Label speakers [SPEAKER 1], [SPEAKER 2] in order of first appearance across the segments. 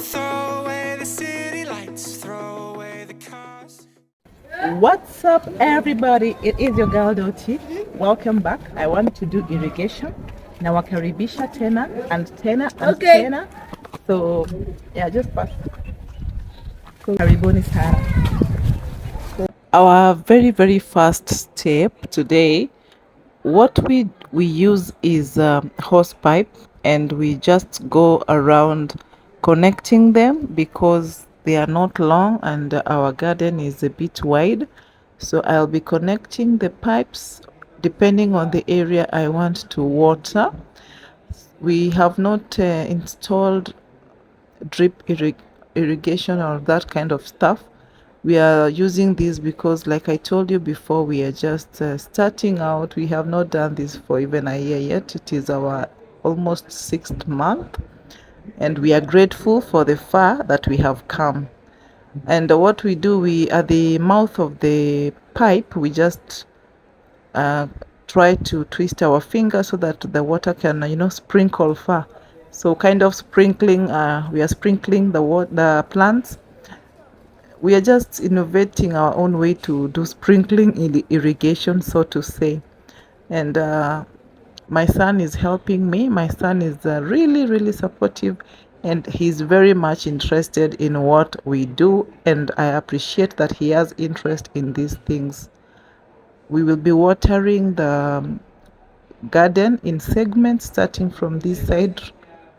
[SPEAKER 1] throw away the city lights, throw away the cars.
[SPEAKER 2] What's up, everybody? It is your girl Doti. Welcome back. I want to do irrigation. Nawakaribisha tena and tena and tena. So yeah, just pass. Karibuni sana. Our very first step today, what we use is hose pipe, and we just go around connecting them because they are not long and our garden is a bit wide. So I'll be connecting the pipes depending on the area I want to water. We have not installed drip irrigation or that kind of stuff. We are using this because, like I told you before, we are just starting out. We have not done this for even a year yet. It is our almost 6th month, and we are grateful for the far that we have come. And what we do, we at the mouth of the pipe, we just try to twist our finger so that the water can sprinkle far. So kind of sprinkling, we are sprinkling the plants. We are just innovating our own way to do sprinkling irrigation, so to say. And my son is helping me. My son is really supportive, and he's very much interested in what we do, and I appreciate that he has interest in these things. We will be watering the garden in segments, starting from this side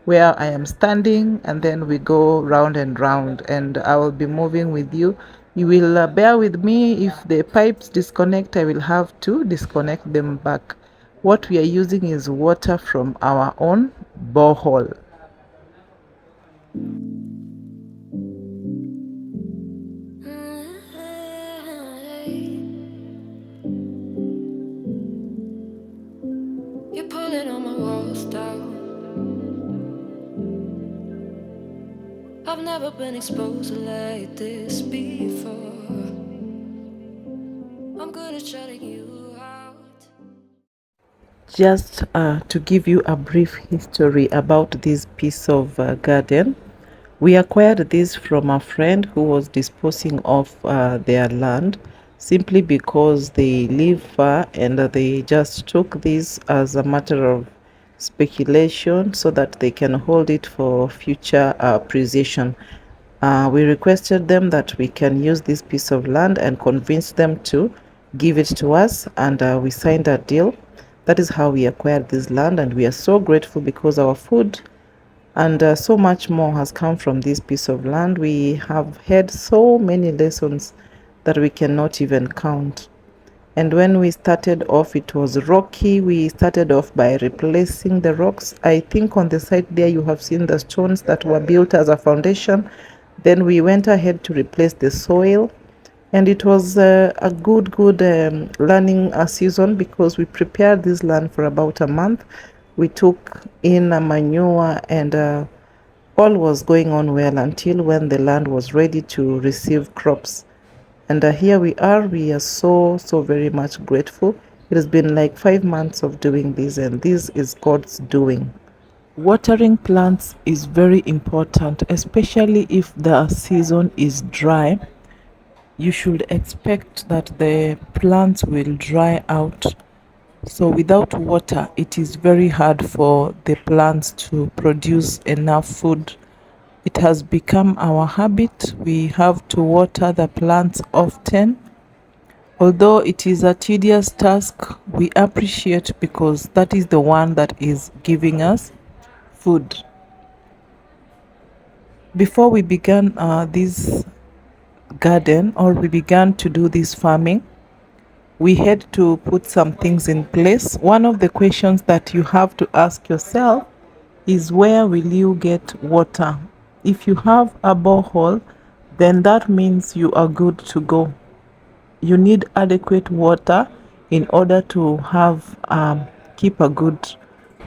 [SPEAKER 2] where I am standing, and then we go round and round, and I will be moving with you. You will bear with me. If the pipes disconnect, I will have to disconnect them back. What we are using is water from our own borehole.
[SPEAKER 1] You're pulling on my walls down. I've never been exposed like this before. I'm good at shutting you out.
[SPEAKER 2] Just to give you a brief history about this piece of garden, we acquired this from a friend who was disposing of their land simply because they live far, and they just took this as a matter of speculation so that they can hold it for future precision. We requested them that we can use this piece of land and convinced them to give it to us, and we signed a deal. That is how we acquired this land, and we are so grateful because our food and so much more has come from this piece of land. We have had so many lessons that we cannot even count. And when we started off, it was rocky. We started off by replacing the rocks. I think on the side there you have seen the stones that were built as a foundation. Then we went ahead to replace the soil, and it was a good learning season because we prepared this land for about a month. We took in a manure, and all was going on well until when the land was ready to receive crops. And here we are so very much grateful. It has been like 5 months of doing this, and this is God's doing. Watering plants is very important, especially if the season is dry. You should expect that the plants will dry out. So without water, it is very hard for the plants to produce enough food. It has become our habit. We have to water the plants often. Although it is a tedious task, we appreciate because that is the one that is giving us food. Before we began this garden, or we began to do this farming, we had to put some things in place. One of the questions that you have to ask yourself is, where will you get water? If you have a borehole, then that means you are good to go. You need adequate water in order to have keep a good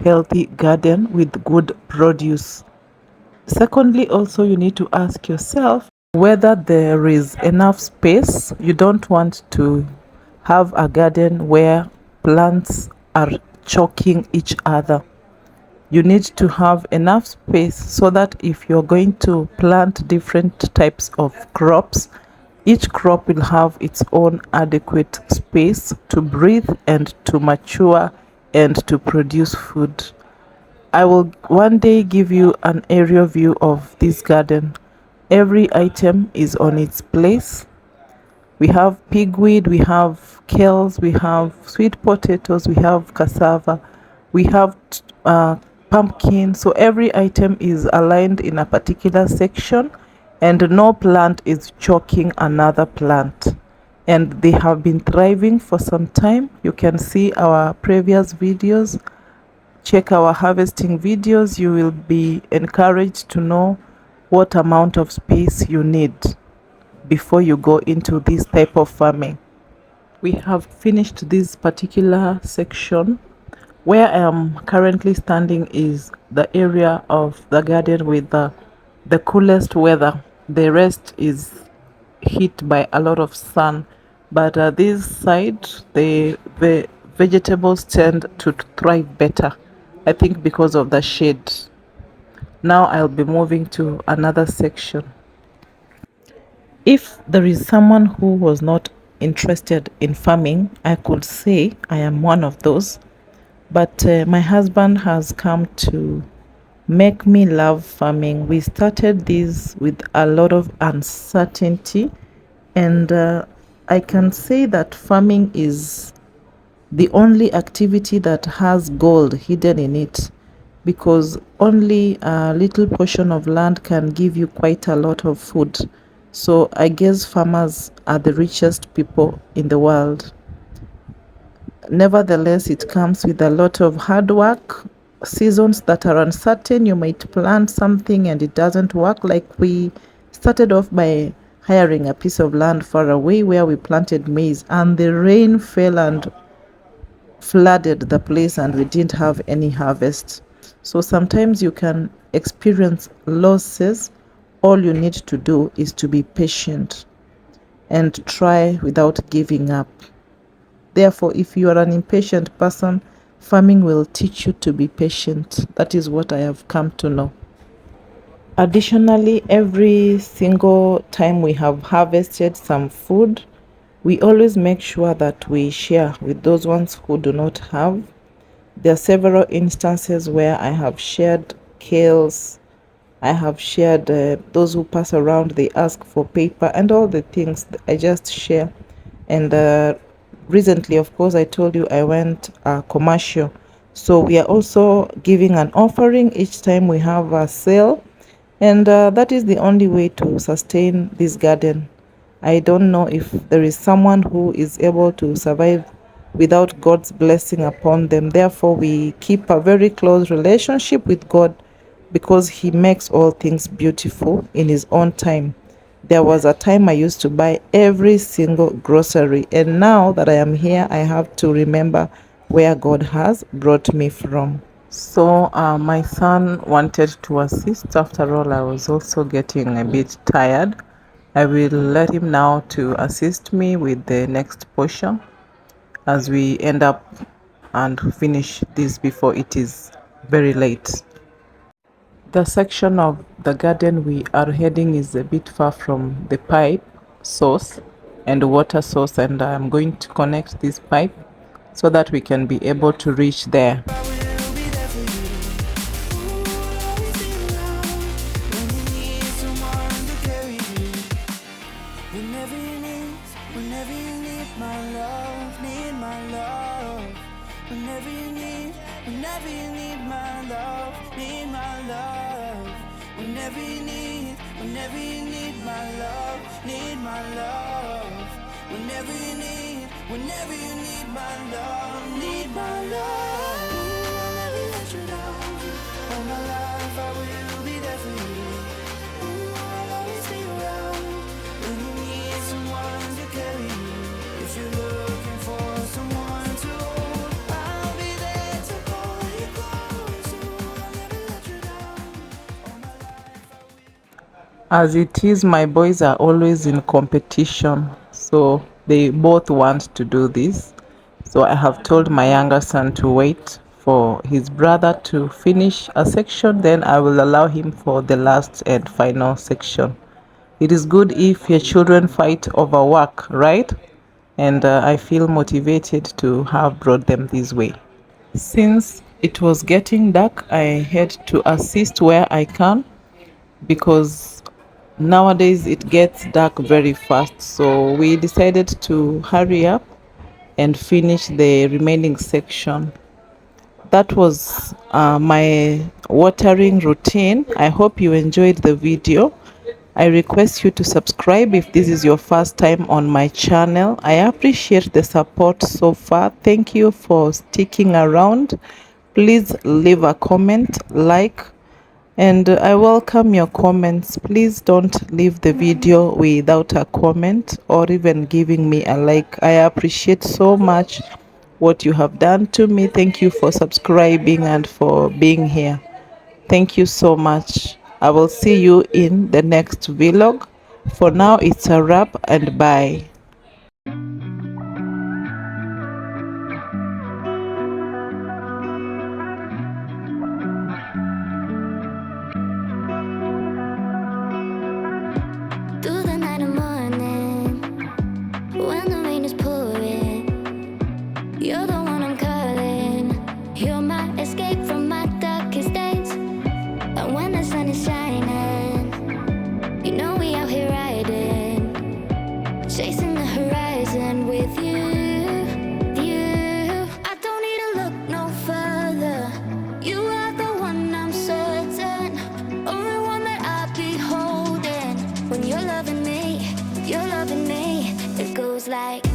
[SPEAKER 2] healthy garden with good produce. Secondly, also you need to ask yourself whether there is enough space. You don't want to have a garden where plants are choking each other. You need to have enough space so that if you're going to plant different types of crops, each crop will have its own adequate space to breathe and to mature and to produce food. I will one day give you an aerial view of this garden. Every item is on its place. We have pigweed, we have kales, we have sweet potatoes, we have cassava, we have pumpkin. So every item is aligned in a particular section, and no plant is choking another plant. And they have been thriving for some time. You can see our previous videos. Check our harvesting videos. You will be encouraged to know what amount of space you need before you go into this type of farming. We have finished this particular section. Where I am currently standing is the area of the garden with the coolest weather. The rest is hit by a lot of sun, but this side the vegetables tend to thrive better, I think because of the shade. Now I'll be moving to another section. If there is someone who was not interested in farming, I could say I am one of those. But my husband has come to make me love farming. We started this with a lot of uncertainty, and I can say that farming is the only activity that has gold hidden in it, because only a little portion of land can give you quite a lot of food. So I guess farmers are the richest people in the world. Nevertheless, it comes with a lot of hard work, seasons that are uncertain. You might plant something and it doesn't work. Like we started off by hiring a piece of land far away where we planted maize, and the rain fell and flooded the place, and we didn't have any harvest. So sometimes you can experience losses. All you need to do is to be patient and try without giving up. Therefore, if you are an impatient person, farming will teach you to be patient. That is what I have come to know. Additionally, every single time we have harvested some food, we always make sure that we share with those ones who do not have. There are several instances where I have shared kales, I have shared those who pass around, they ask for paper and all the things. I just share. And recently, of course, I told you I went commercial. So we are also giving an offering each time we have a sale. And that is the only way to sustain this garden. I don't know if there is someone who is able to survive without God's blessing upon them. Therefore, we keep a very close relationship with God, because He makes all things beautiful in His own time. There was a time I used to buy every single grocery, and now that I am here, I have to remember where God has brought me from. So my son wanted to assist. After all, I was also getting a bit tired. I will let him now to assist me with the next portion as we end up and finish this before it is very late. The section of the garden we are heading is a bit far from the pipe source and water source, and I'm going to connect this pipe so that we can be able to reach there.
[SPEAKER 1] I will be there for you. Ooh, always be around when you need someone to carry you. Whenever you need my love, need my love. Whenever you need my love, need my love. Whenever you need my love, need my love. Whenever you need my love, need my love. Ooh, I'll never let you down. All my life I will be there for you. Ooh, I'll always be around when you need someone to carry you. If you're looking for someone to hold, I'll be there to pull you close. Ooh, I'll never let you down. All my life I will.
[SPEAKER 2] As it is, my boys are always in competition, so they both want to do this. So I have told my younger son to wait for his brother to finish a section, then I will allow him for the last and final section. It is good if your children fight over work, right? And I feel motivated to have brought them this way. Since it was getting dark, I had to assist where I can, because nowadays it gets dark very fast. So we decided to hurry up and finish the remaining section. That was my watering routine. I hope you enjoyed the video. I request you to subscribe if this is your first time on my channel. I appreciate the support so far. Thank you for sticking around. Please leave a comment, like, and I welcome your comments. Please don't leave the video without a comment or even giving me a like. I appreciate so much what you have done to me. Thank you for subscribing and for being here. Thank you so much. I will see you in the next vlog. For now, it's a wrap, and bye.
[SPEAKER 1] Through the night and morning, when the rain is pouring, you're the one I'm calling. You're my escape from my darkest days. And when the sun is shining, you know we out here riding, chasing the horizon with you. I don't need to look no further. You are the one I'm certain, only one that I'll be holding. When you're loving me, it goes like